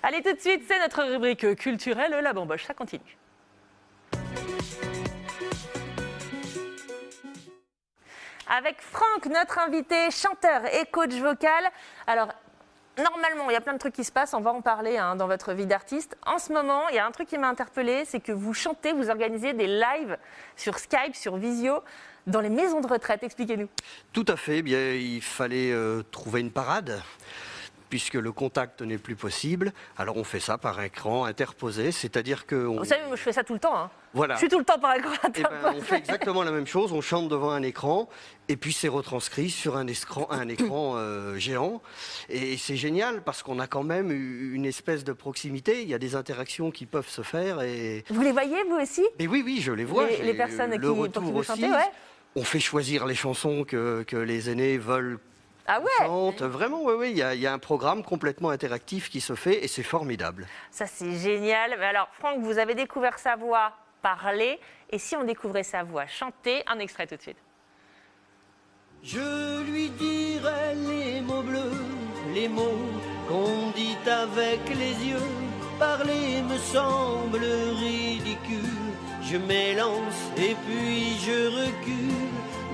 Allez, tout de suite, c'est notre rubrique culturelle, la bamboche, ça continue. Avec Franck, notre invité, chanteur et coach vocal. Alors, normalement, il y a plein de trucs qui se passent, on va en parler dans votre vie d'artiste. En ce moment, il y a un truc qui m'a interpellée, c'est que vous chantez, vous organisez des lives sur Skype, sur Visio, dans les maisons de retraite. Expliquez-nous. Tout à fait, bien, il fallait trouver une parade, puisque le contact n'est plus possible. Alors on fait ça par écran interposé, c'est-à-dire que... Vous savez, moi je fais ça tout le temps. Hein. Voilà. Je suis tout le temps par écran Eh interposé. ben, on fait exactement la même chose, on chante devant un écran, et puis c'est retranscrit sur un écran géant. Et c'est génial, parce qu'on a quand même une espèce de proximité, il y a des interactions qui peuvent se faire. Et... Vous les voyez, vous aussi? Mais oui, je les vois. Les personnes le pour retour qui vous aussi. chantez, ouais. On fait choisir les chansons que les aînés veulent. Ah ouais? Chante. Vraiment, oui, il y a un programme complètement interactif qui se fait et c'est formidable. Ça, c'est génial. Mais alors, Franck, vous avez découvert sa voix parler. Et si on découvrait sa voix chanter? Un extrait tout de suite. Je lui dirai les mots bleus, les mots qu'on dit avec les yeux. Parler me semble ridicule. Je m'élance et puis je recule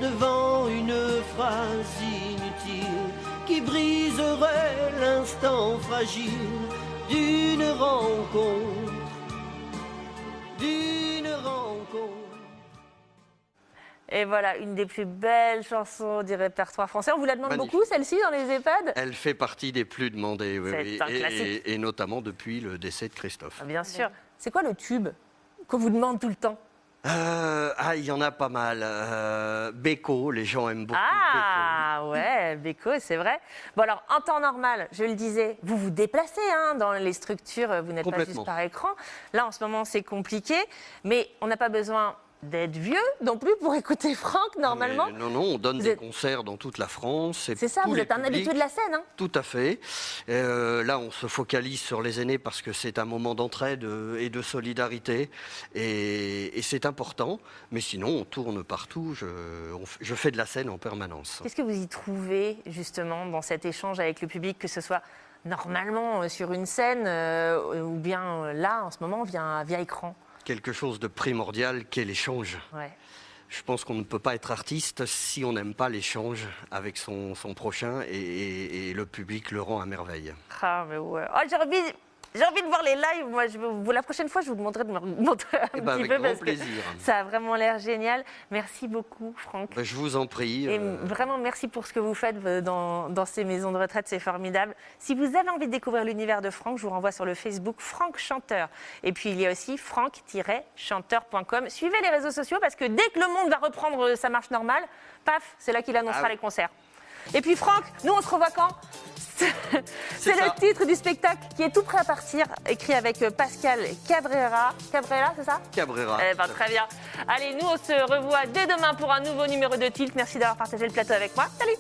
devant une phrase inutile qui briserait l'instant fragile d'une rencontre, d'une rencontre. Et voilà, une des plus belles chansons du répertoire français. On vous la demande Magnifique. beaucoup, celle-ci, dans les EHPAD? Elle fait partie des plus demandées, oui, C'est un classique. et notamment depuis le décès de Christophe. Ah, bien sûr. C'est quoi le tube qu'on vous demande tout le temps? Il y en a pas mal. Beko, les gens aiment beaucoup Ah ouais, Beko, c'est vrai. Bon alors, en temps normal, je le disais, vous vous déplacez dans les structures, vous n'êtes pas juste par écran. Là, en ce moment, c'est compliqué, mais on n'a pas besoin d'être vieux non plus pour écouter Franck, normalement. Non, on donne des concerts dans toute la France. C'est ça, vous êtes un habitué de la scène. Hein. Tout à fait. Là, on se focalise sur les aînés parce que c'est un moment d'entraide et de solidarité. Et c'est important. Mais sinon, on tourne partout. Je fais de la scène en permanence. Qu'est-ce que vous y trouvez, justement, dans cet échange avec le public, que ce soit normalement sur une scène ou bien là, en ce moment, via écran? Quelque chose de primordial qu'est l'échange. Ouais. Je pense qu'on ne peut pas être artiste si on n'aime pas l'échange avec son prochain et le public le rend à merveille. Ah, mais ouais. Oh, j'ai envie de voir les lives. Moi, la prochaine fois, je vous demanderai de me montrer un petit peu parce plaisir. Que ça a vraiment l'air génial. Merci beaucoup, Franck. Je vous en prie. Et vraiment, merci pour ce que vous faites dans ces maisons de retraite. C'est formidable. Si vous avez envie de découvrir l'univers de Franck, je vous renvoie sur le Facebook Franck Chanteur. Et puis, il y a aussi franck-chanteur.com. Suivez les réseaux sociaux parce que dès que le monde va reprendre sa marche normale, paf, c'est là qu'il annoncera les concerts. Et puis, Franck, nous, on se revoit quand? C'est le titre du spectacle qui est tout prêt à partir, écrit avec Pascal Cabrera. Cabrera, c'est ça? Cabrera. Très bien. Allez, nous, on se revoit dès demain pour un nouveau numéro de Tilt. Merci d'avoir partagé le plateau avec moi. Salut!